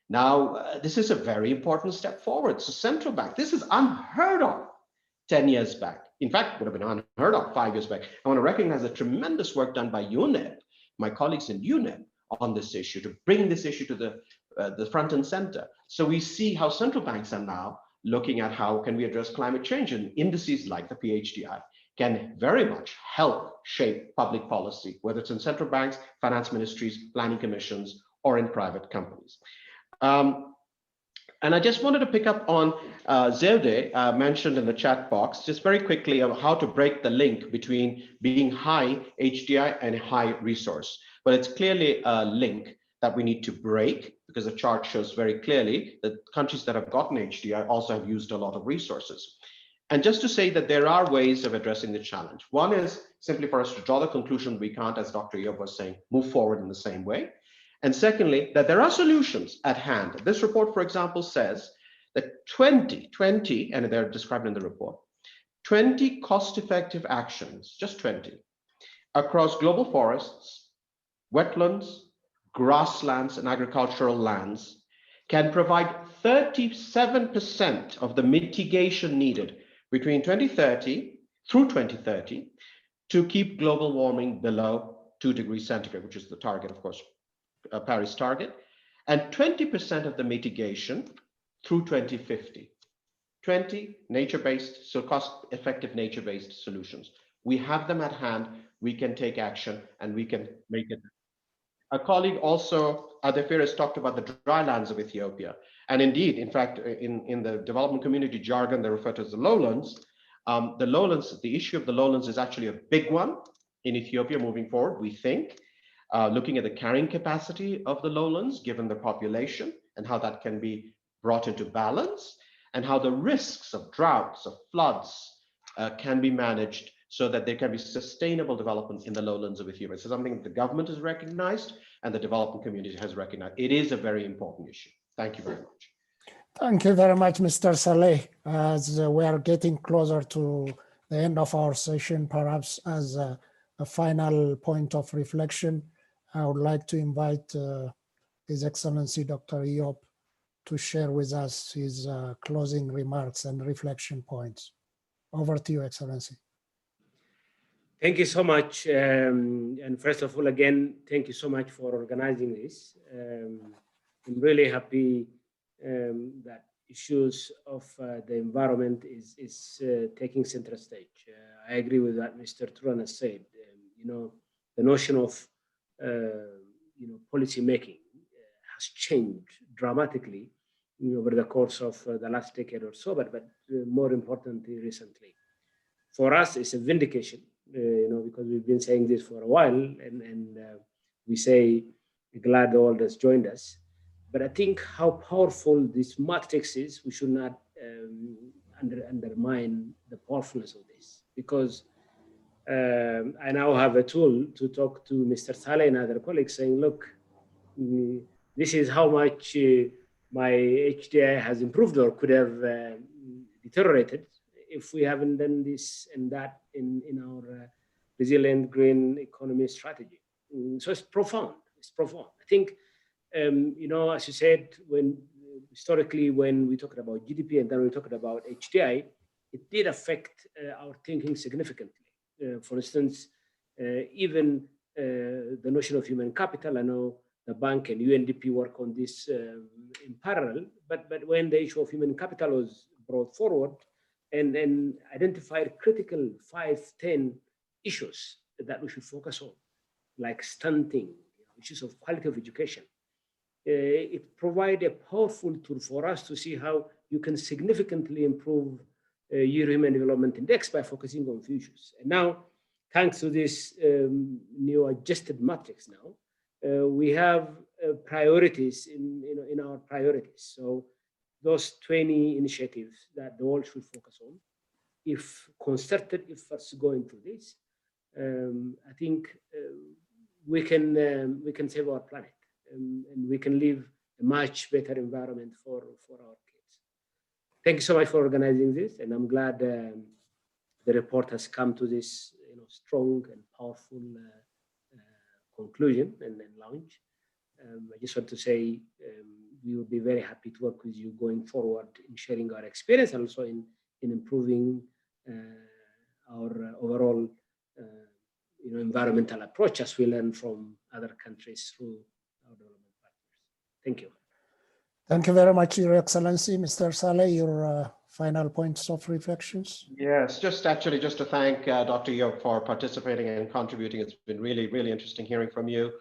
Now, this is a very important step forward. So central bank, this is unheard of 10 years back. In fact, would have been unheard of 5 years back. I want to recognize the tremendous work done by UNEP, my colleagues in UNEP, on this issue, to bring this issue to the front and center. So we see how central banks are now looking at how can we address climate change, and indices like the PHDI can very much help shape public policy, whether it's in central banks, finance ministries, planning commissions, or in private companies. And I just wanted to pick up on Zerde mentioned in the chat box, just very quickly, of how to break the link between being high HDI and high resource. But it's clearly a link that we need to break, because the chart shows very clearly that countries that have gotten HDI also have used a lot of resources. And just to say that there are ways of addressing the challenge. One is simply for us to draw the conclusion we can't, as Dr. Eob was saying, move forward in the same way. And secondly, that there are solutions at hand. This report, for example, says that 2020, and they're described in the report, 20 cost-effective actions, just 20, across global forests, wetlands, grasslands, and agricultural lands can provide 37% of the mitigation needed between 2030 through 2030 to keep global warming below 2 degrees centigrade, which is the target, of course, Paris target, and 20% of the mitigation through 2050. 20 nature-based, so cost-effective nature-based solutions. We have them at hand, we can take action, and we can make it. A colleague also, Adefir, has talked about the dry lands of Ethiopia. And indeed, in fact, in the development community jargon, they refer to as the lowlands. The issue of the lowlands is actually a big one in Ethiopia moving forward, we think, looking at the carrying capacity of the lowlands, given the population, and how that can be brought into balance, and how the risks of droughts, of floods, can be managed so that there can be sustainable development in the lowlands of Ethiopia. It's something that the government has recognized and the development community has recognized. It is a very important issue. Thank you very much. Thank you very much, Mr. Saleh. As we are getting closer to the end of our session, perhaps as a final point of reflection, I would like to invite His Excellency Dr. Eyob to share with us his closing remarks and reflection points. Over to you, Excellency. Thank you so much. And first of all, again, thank you so much for organizing this. I'm really happy that issues of the environment is taking center stage. I agree with what Mr. Turan has said. The notion of policy making has changed dramatically over the course of the last decade or so, but more importantly, recently. For us, it's a vindication, because we've been saying this for a while, and we say, glad the world has joined us. But I think how powerful this matrix is, we should not undermine the powerfulness of this, because I now have a tool to talk to Mr. Saleh and other colleagues saying, look, this is how much my HDI has improved or could have deteriorated if we haven't done this and that in our resilient green economy strategy. So it's profound. It's profound. I think, as you said, historically, when we talked about GDP and then we talked about HDI, it did affect our thinking significantly. For instance, even the notion of human capital, I know the bank and UNDP work on this in parallel, but when the issue of human capital was brought forward and identified critical 5-10 issues that we should focus on, like stunting, issues of quality of education, it provided a powerful tool for us to see how you can significantly improve Human Development Index by focusing on few issues. And now, thanks to this new adjusted matrix now, we have priorities in our priorities. So those 20 initiatives that the world should focus on, if concerted efforts go into this, I think we can save our planet and we can live a much better environment for our kids. Thank you so much for organizing this, and I'm glad the report has come to this strong and powerful conclusion and launch. I just want to say we will be very happy to work with you going forward in sharing our experience and also in improving our overall environmental approach as we learn from other countries through our development partners. Thank you. Thank you very much, Your Excellency. Mr. Saleh, your final points of reflections? Yes, just to thank Dr. Eyob for participating and contributing. It's been really, really interesting hearing from you.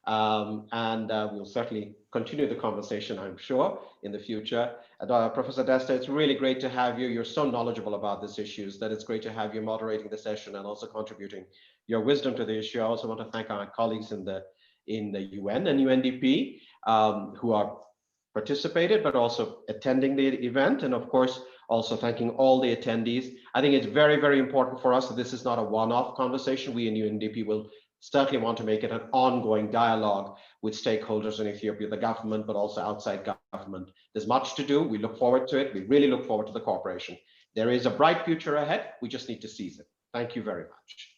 And we'll certainly continue the conversation, I'm sure, in the future. Professor Desta, it's really great to have you. You're so knowledgeable about these issues that it's great to have you moderating the session and also contributing your wisdom to the issue. I also want to thank our colleagues in the UN and UNDP who are participated, but also attending the event. And of course, also thanking all the attendees. I think it's very, very important for us that this is not a one-off conversation. We in UNDP will certainly want to make it an ongoing dialogue with stakeholders in Ethiopia, the government, but also outside government. There's much to do. We look forward to it. We really look forward to the cooperation. There is a bright future ahead. We just need to seize it. Thank you very much.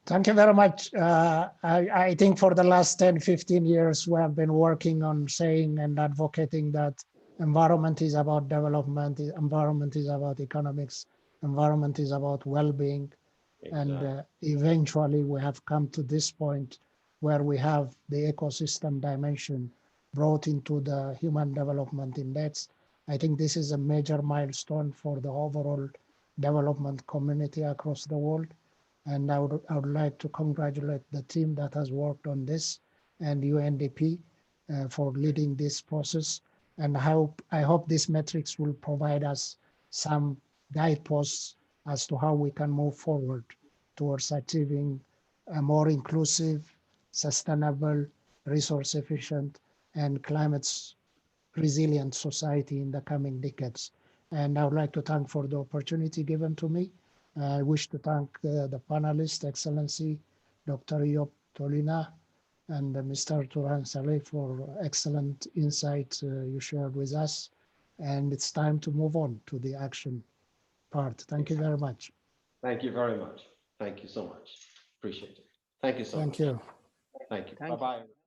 Thank you very much. I think for the last 10, 15 years, we have been working on saying and advocating that environment is about development, environment is about economics, environment is about well-being. Exactly. And eventually we have come to this point where we have the ecosystem dimension brought into the Human Development Index. I think this is a major milestone for the overall development community across the world. And I would like to congratulate the team that has worked on this and UNDP for leading this process. And I hope these metrics will provide us some guideposts as to how we can move forward towards achieving a more inclusive, sustainable, resource efficient, and climate resilient society in the coming decades. And I would like to thank for the opportunity given to me. I wish to thank the panelists, Excellency Dr. Eyob Tolina and Mr. Turan Saleh for excellent insights you shared with us. And it's time to move on to the action part. Thank you very much. Thank you very much. Thank you so much. Appreciate it. Thank you so much. Thank you. Thank you. Bye-bye.